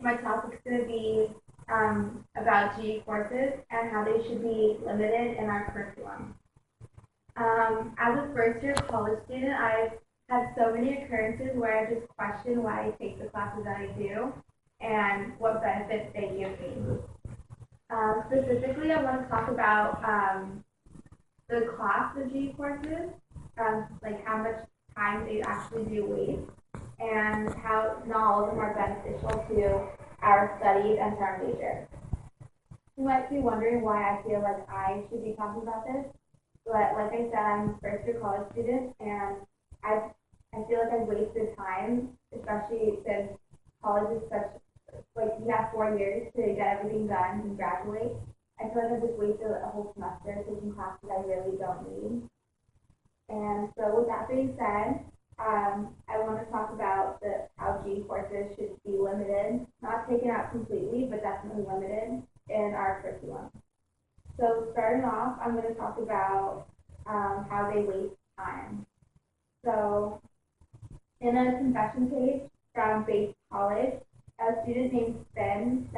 my topic's going to be about GE courses and how they should be limited in our curriculum. As a first-year college student, I've had so many occurrences where I just question why I take the classes that I do and what benefits they give me. Specifically, I want to talk about the cost of GE courses, like how much time they actually do waste, and how not all of them are beneficial to our studies and to our major. You might be wondering why I feel like I should be talking about this, but like I said, I'm a first year college student, and I feel like I've wasted time, especially since college is such, like, you have 4 years to get everything done and graduate. I feel like I just wasted a whole semester taking classes I really don't need. And so with that being said, I want to talk about how GE courses should be limited, not taken out completely, but definitely limited in our curriculum. So starting off, I'm going to talk about how they waste time. So in a confession page from Bates College, a student named Finn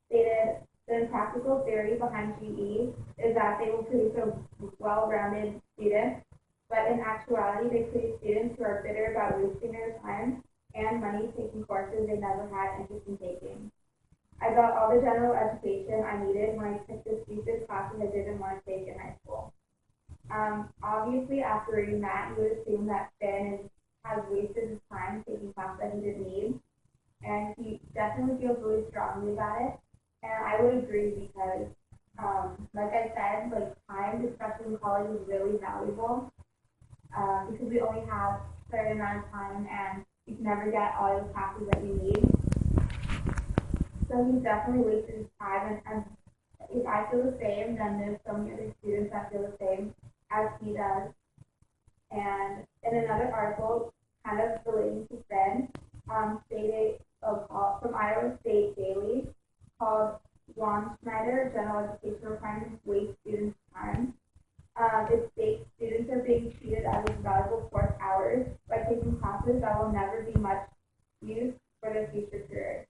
stated the practical theory behind GE is that they will produce a well-rounded student, but in actuality, they produce students who are bitter about wasting their time and money taking courses they never had interest in taking. I got all the general education I needed when I took the stupid classes I didn't want to take in high school. Obviously, after reading that, you would assume that Finn has wasted his time taking classes that he didn't need, and he definitely feels really strongly about it. And I would agree because, like I said, like time, especially in college, is really valuable because we only have a certain amount of time, and you can never get all the classes that you need. So he definitely wasted his time, and if I feel the same, then there's so many other students that feel the same as he does. And in another article, kind of relating to Finn, stated from Iowa State Daily, called Ron Schneider, General Education Requirements Waste Students' Time. It states students are being treated as valuable course hours by taking classes that will never be much use for their future careers.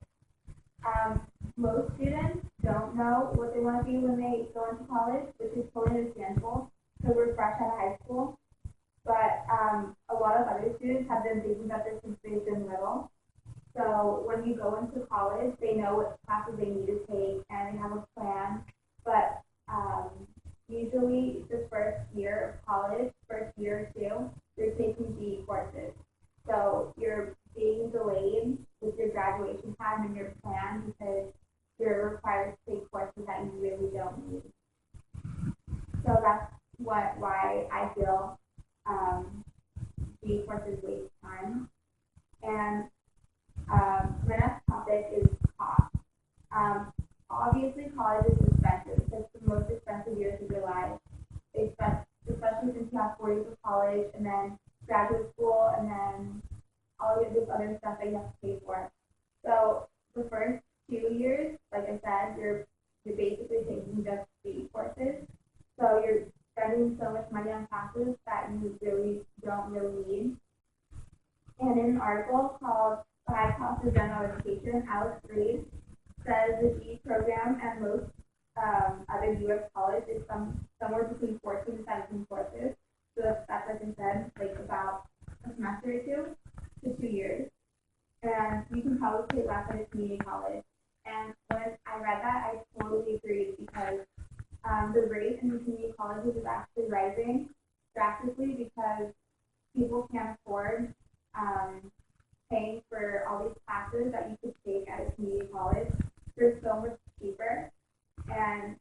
Most students don't know what they want to be when they go into college, which is totally understandable because we're fresh out of high school. But a lot of other students have been thinking about this since they've been little. So when you go into college, they know what classes they need to take and they have a plan. But usually the first year of college, first year or two, you're taking GE courses. So you're being delayed with your graduation time and your plan because you're required to take courses that you really don't need. So that's why I feel GE courses waste time. And my next topic is cost. Obviously, college is expensive. It's the most expensive years of your life, especially since you have 4 years of college and then graduate school and then all of this other stuff that you have to pay for. So the first 2 years, like I said, you're basically taking just GE courses. So you're spending so much money on classes that you really don't really need. And in an article called The High Cost of General Education, Alex Reed says the GE program and most other U.S. colleges is somewhere between 14 and 17 courses. So that's like I said, like about a semester or two to 2 years. And you can probably pay less at a community college. And when I read that, I totally agreed because the rate in the community colleges is actually rising drastically because people can't afford paying for all these classes that you could take at a community college. They're so much cheaper. And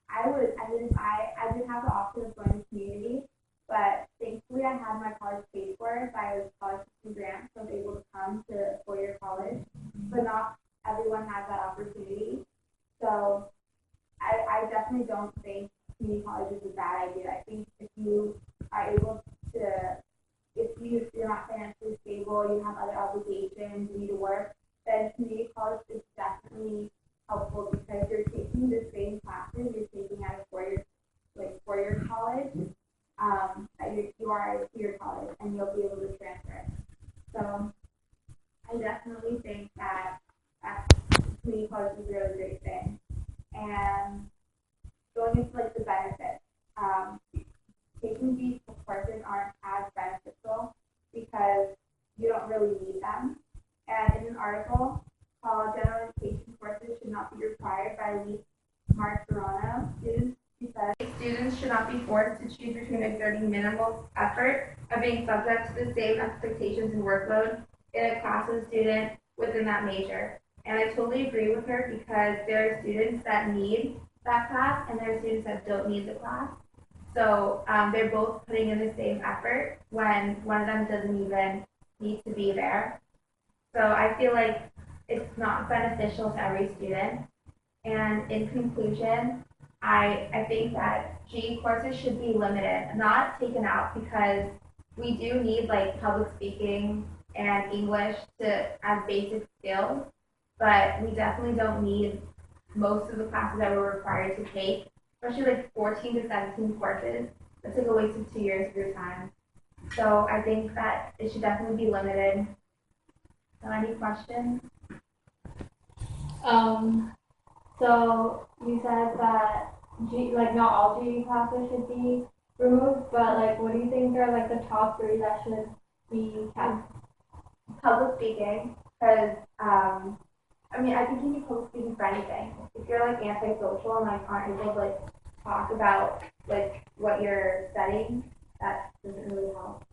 I did have the option of going to community, but thankfully I had my college paid for by a scholarship and grant, so I was able to come to a 4-year college. But not everyone has that opportunity. So I definitely don't think community college is a bad idea. I think if you are able to, if you're not financially stable, you have other obligations, you need to work, then community college is definitely helpful because you're taking the same classes you're taking at a 4-year college, that you are at a 2-year college, and you'll be able to transfer. So I definitely think that that's community college is a really great thing. And going into like the benefits, taking these courses aren't as beneficial because you don't really need them. And in an article called General Education Courses Should Not Be Required by Lee Martorano, she says students should not be forced to choose between exerting minimal effort and being subject to the same expectations and workload in a class of student within that major. And I totally agree with her because there are students that need that class and there are students that don't need the class. So they're both putting in the same effort when one of them doesn't even need to be there. So I feel like it's not beneficial to every student. And in conclusion, I think that GE courses should be limited, not taken out, because we do need like public speaking and English to as basic skills, but we definitely don't need most of the classes that we're required to take, especially like 14 to 17 courses. That's like a waste of 2 years of your time. So I think that it should definitely be limited. So any questions? So you said that like not all GE classes should be removed, but like what do you think are like the top three that should be kept? Public speaking, because I mean I think you need public speaking for anything. If you're like antisocial and like aren't able to like talk about like what you're studying, that doesn't really help.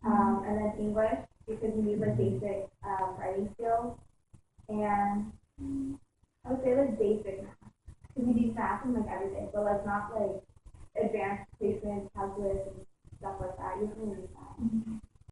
And then English, because you need like basic writing skills, and I would say like basic math, because you need math in like everything, but like not like advanced placement calculus and stuff like that. You don't really need